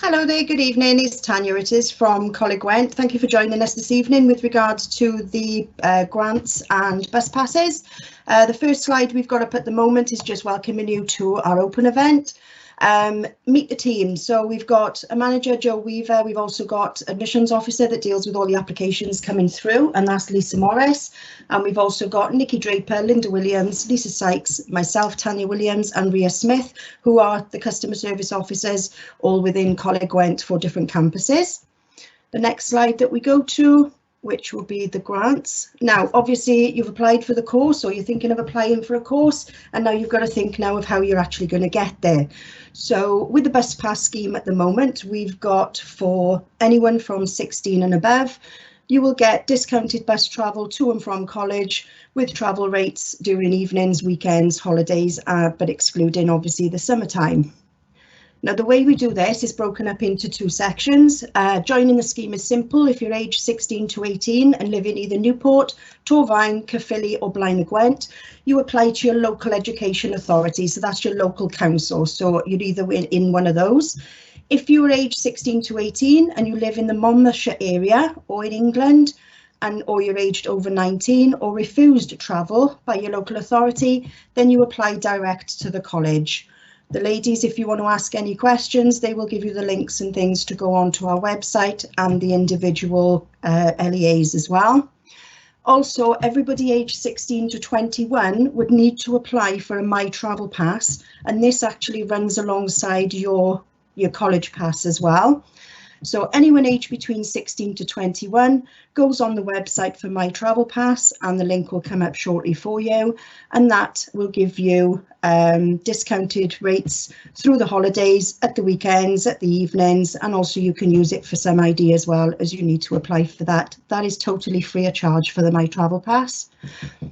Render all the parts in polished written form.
Hello there, good evening. It's Tanya, it is from Coleg Gwent. Thank you for joining us this evening with regards to the grants and bus passes. The first slide we've got up at the moment is just welcoming you to our open event. Meet the team. So we've got a manager, Joe Weaver. We've also got admissions officer that deals with all the applications coming through, and that's Lisa Morris. And we've also got Nikki Draper, Linda Williams, Lisa Sykes, myself, Tanya Williams, and Ria Smith, who are the customer service officers, all within Coleg Gwent for different campuses. The next slide that we go to, which will be the grants. Now, obviously, you've applied for the course, or you're thinking of applying for a course, and now you've got to think now of how you're actually going to get there. So with the bus pass scheme at the moment, we've got for anyone from 16 and above, you will get discounted bus travel to and from college with travel rates during evenings, weekends, holidays, but excluding obviously the summertime. Now, the way we do this is broken up into two sections. Joining the scheme is simple. If you're aged 16 to 18 and live in either Newport, Torfaen, Caerphilly or Blaen y Gwent, you apply to your local education authority. So that's your local council. So you're either in one of those. If you are aged 16 to 18 and you live in the Monmouthshire area or in England, or you're aged over 19 or refused travel by your local authority, then you apply direct to the college. The ladies, if you want to ask any questions, they will give you the links and things to go on to our website and the individual LEAs as well. Also, everybody aged 16 to 21 would need to apply for a My Travel Pass, and this actually runs alongside your college pass as well. So anyone aged between 16 to 21 goes on the website for My Travel Pass, and the link will come up shortly for you, and that will give you discounted rates through the holidays, at the weekends, at the evenings, and also you can use it for some ID as well as you need to apply for that. That is totally free of charge for the My Travel Pass.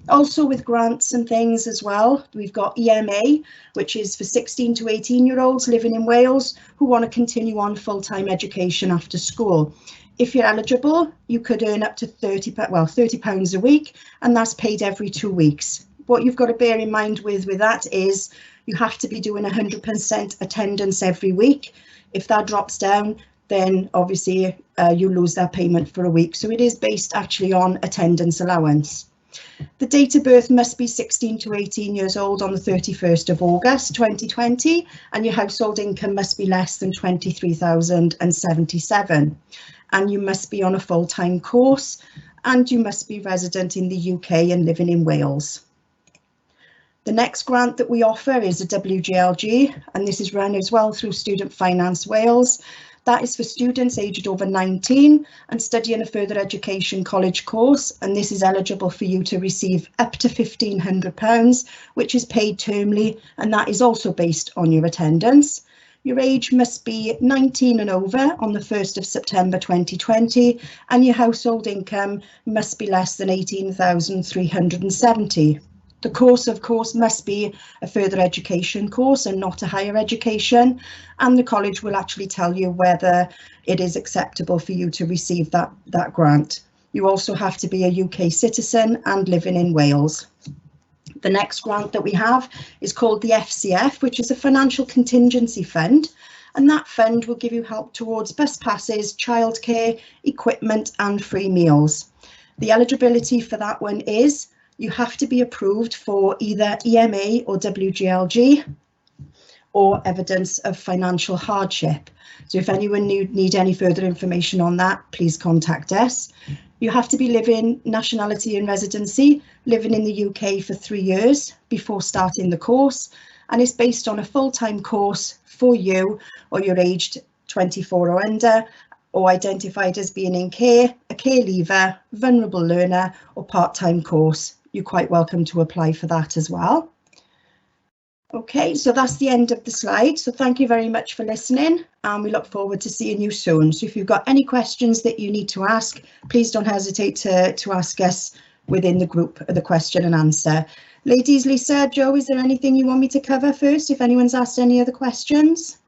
Also with grants and things as well, we've got EMA, which is for 16 to 18-year-olds living in Wales who want to continue on full-time education after school. If you're eligible, you could earn up to £30 a week, and that's paid every 2 weeks. What you've got to bear in mind with that is you have to be doing 100% attendance every week. If that drops down, then obviously you lose that payment for a week. So it is based actually on attendance allowance. The date of birth must be 16 to 18 years old on the 31st of August 2020, and your household income must be less than 23,077. And you must be on a full-time course, and you must be resident in the UK and living in Wales. The next grant that we offer is a WGLG, and this is run as well through Student Finance Wales. That is for students aged over 19 and studying a further education college course, and this is eligible for you to receive up to £1,500, which is paid termly, and that is also based on your attendance. Your age must be 19 and over on the 1st of September 2020, and your household income must be less than 18,370. The course, of course, must be a further education course and not a higher education, and the college will actually tell you whether it is acceptable for you to receive that grant. You also have to be a UK citizen and living in Wales. The next grant that we have is called the FCF, which is a financial contingency fund, and that fund will give you help towards bus passes, childcare, equipment and free meals. The eligibility for that one is you have to be approved for either EMA or WGLG or evidence of financial hardship. So if anyone need any further information on that, please contact us. You have to be living nationality and residency, living in the UK for 3 years before starting the course, and it's based on a full-time course for you, or you're aged 24 or under, or identified as being in care, a care leaver, vulnerable learner or part-time course. You're quite welcome to apply for that as well. Okay, so that's the end of the slide. So thank you very much for listening, and we look forward to seeing you soon. So if you've got any questions that you need to ask, please don't hesitate to ask us within the group of the question and answer. Ladies, Lisa, Joe, is there anything you want me to cover first if anyone's asked any other questions?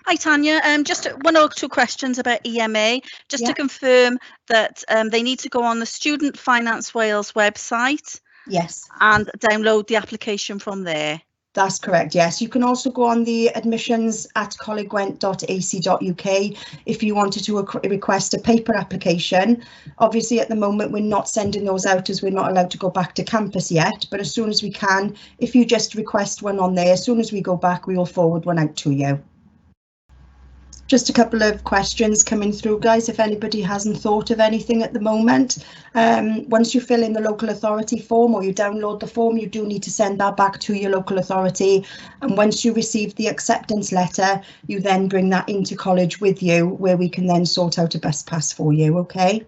Hi Tanya, just one or two questions about EMA, just to confirm that they need to go on the Student Finance Wales website. Yes. And download the application from there. That's correct, yes. You can also go on the admissions@collegewent.ac.uk if you wanted to request a paper application. Obviously, at the moment, we're not sending those out as we're not allowed to go back to campus yet. But as soon as we can, if you just request one on there, as soon as we go back, we will forward one out to you. Just a couple of questions coming through, guys, if anybody hasn't thought of anything at the moment. Once you fill in the local authority form or you download the form, you do need to send that back to your local authority. And once you receive the acceptance letter, you then bring that into college with you, where we can then sort out a bus pass for you, okay?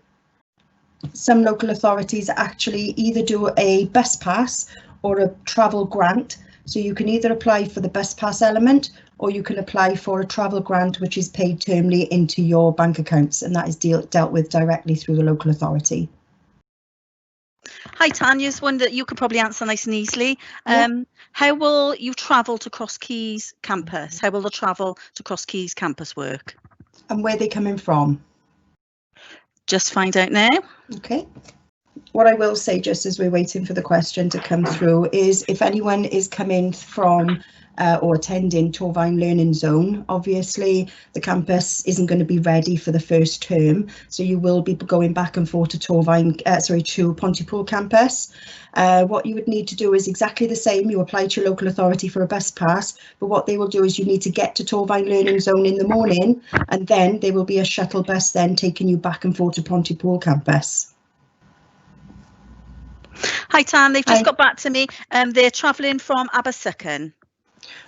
Some local authorities actually either do a bus pass or a travel grant. So you can either apply for the bus pass element, or you can apply for a travel grant, which is paid termly into your bank accounts, and that is dealt with directly through the local authority. Hi Tanya, just one that you could probably answer nice and easily. How will you travel to Cross Keys campus? How will the travel to Cross Keys campus work? And where they're coming from? Just find out now. Okay. What I will say, just as we're waiting for the question to come through, is if anyone is coming from or attending Torfaen Learning Zone, obviously the campus isn't going to be ready for the first term, so you will be going back and forth to to Pontypool campus. What you would need to do is exactly the same. You apply to your local authority for a bus pass, but what they will do is you need to get to Torfaen Learning Zone in the morning, and then there will be a shuttle bus then taking you back and forth to Pontypool campus. Hi Tan, they've just got back to me. They're travelling from Abersychan.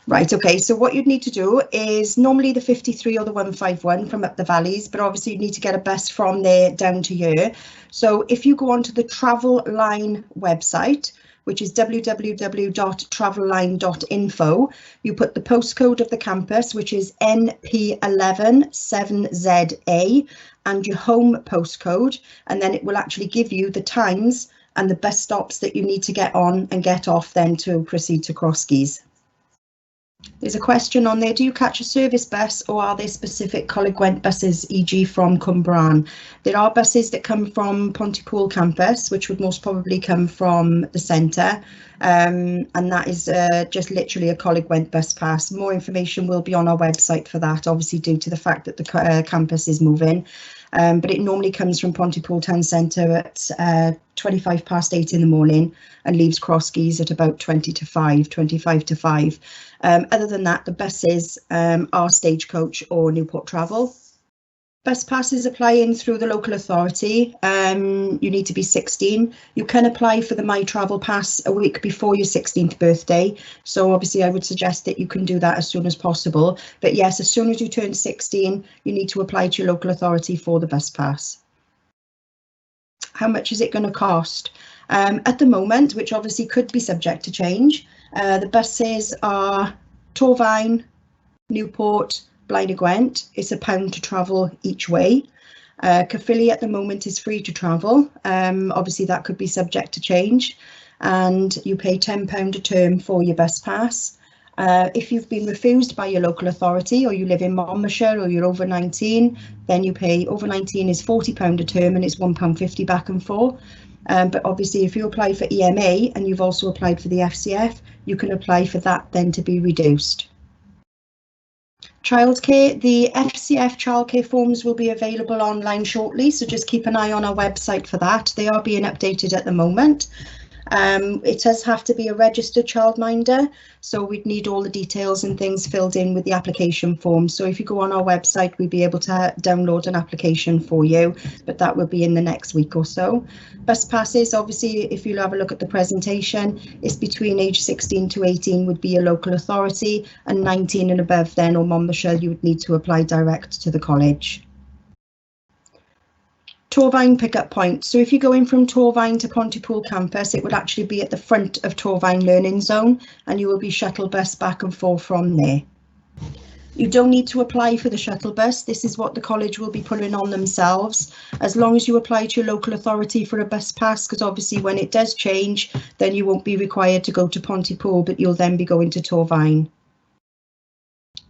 Right, okay, so what you'd need to do is normally the 53 or the 151 from up the valleys, but obviously you need to get a bus from there down to here. So if you go onto the Travel Line website, which is www.travelline.info, you put the postcode of the campus, which is NP117ZA, and your home postcode, and then it will actually give you the times and the bus stops that you need to get on and get off then to proceed to Cross Keys. There's a question on there, do you catch a service bus or are there specific Coleg Gwent buses, e.g. from Cwmbran? There are buses that come from Pontypool campus, which would most probably come from the centre, and that is just literally a Coleg Gwent bus pass. More information will be on our website for that, obviously due to the fact that the campus is moving. But it normally comes from Pontypool Town Centre at 8:25 in the morning and leaves Cross Keys at about 25 to 5. Other than that, the buses are Stagecoach or Newport Travel. Bus passes apply in through the local authority. You need to be 16. You can apply for the My Travel Pass a week before your 16th birthday. So obviously I would suggest that you can do that as soon as possible. But yes, as soon as you turn 16, you need to apply to your local authority for the bus pass. How much is it going to cost? At the moment, which obviously could be subject to change, the buses are Torfaen, Newport, Blaenau Gwent. It's £1 to travel each way. Caerphilly at the moment is free to travel. Obviously that could be subject to change, and you pay £10 a term for your bus pass. If you've been refused by your local authority, or you live in Monmouthshire, or you're over 19, then you pay, over 19 is £40 a term and it's £1.50 back and forth. But obviously if you apply for EMA and you've also applied for the FCF, you can apply for that then to be reduced. Childcare, the FCF childcare forms will be available online shortly, so just keep an eye on our website for that. They are being updated at the moment. It does have to be a registered childminder, so we'd need all the details and things filled in with the application form. So if you go on our website, we'll be able to download an application for you, but that will be in the next week or so. Bus passes, obviously, if you'll have a look at the presentation, it's between age 16 to 18 would be a local authority, and 19 and above then, or Monmouthshire, you would need to apply direct to the college. Torfaen pickup point. So if you're going from Torfaen to Pontypool campus, it would actually be at the front of Torfaen Learning Zone, and you will be shuttle bus back and forth from there. You don't need to apply for the shuttle bus. This is what the college will be putting on themselves, as long as you apply to your local authority for a bus pass, because obviously when it does change, then you won't be required to go to Pontypool, but you'll then be going to Torfaen.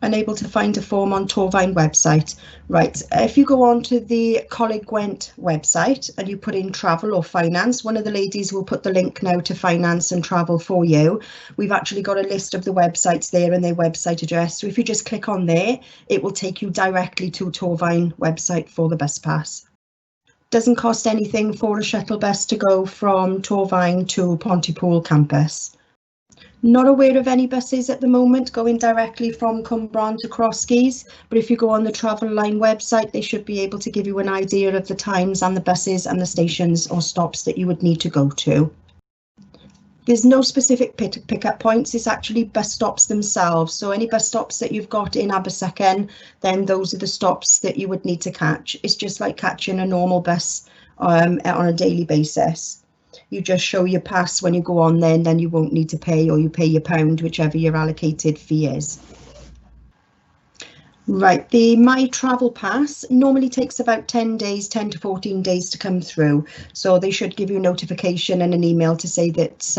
Unable to find a form on Torfaen website. Right, if you go on to the Coleg Gwent website and you put in travel or finance, one of the ladies will put the link now to finance and travel for you. We've actually got a list of the websites there and their website address. So if you just click on there, it will take you directly to Torfaen website for the bus pass. Doesn't cost anything for a shuttle bus to go from Torfaen to Pontypool campus. Not aware of any buses at the moment going directly from Cwmbran to Crosskeys, but if you go on the Travel Line website, they should be able to give you an idea of the times and the buses and the stations or stops that you would need to go to. There's no specific pick-up points, it's actually bus stops themselves. So any bus stops that you've got in Abersychan, then those are the stops that you would need to catch. It's just like catching a normal bus on a daily basis. You just show your pass when you go on there, and then you won't need to pay, or you pay your £1, whichever your allocated fee is. Right, the My Travel Pass normally takes about 10 days, 10 to 14 days to come through. So they should give you a notification and an email to say that,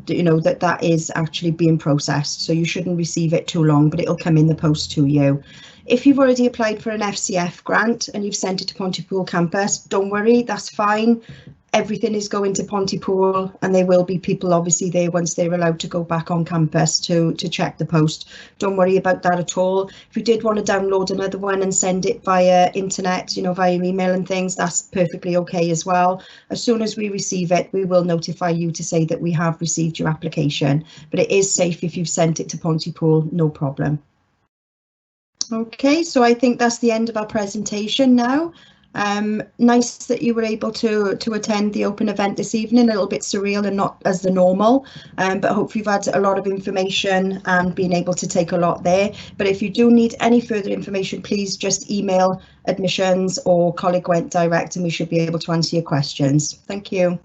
you know, that is actually being processed. So you shouldn't receive it too long, but it'll come in the post to you. If you've already applied for an FCF grant and you've sent it to Pontypool campus, don't worry, that's fine. Everything is going to Pontypool, and there will be people obviously there once they're allowed to go back on campus to check the post. Don't worry about that at all. If you did want to download another one and send it via internet, you know, via email and things, that's perfectly okay as well. As soon as we receive it, we will notify you to say that we have received your application, but it is safe if you've sent it to Pontypool, no problem. Okay, so I think that's the end of our presentation now. Nice that you were able to attend the open event this evening, a little bit surreal and not as the normal, but hopefully you've had a lot of information and been able to take a lot there. But if you do need any further information, please just email admissions or Coleg Gwent direct and we should be able to answer your questions. Thank you.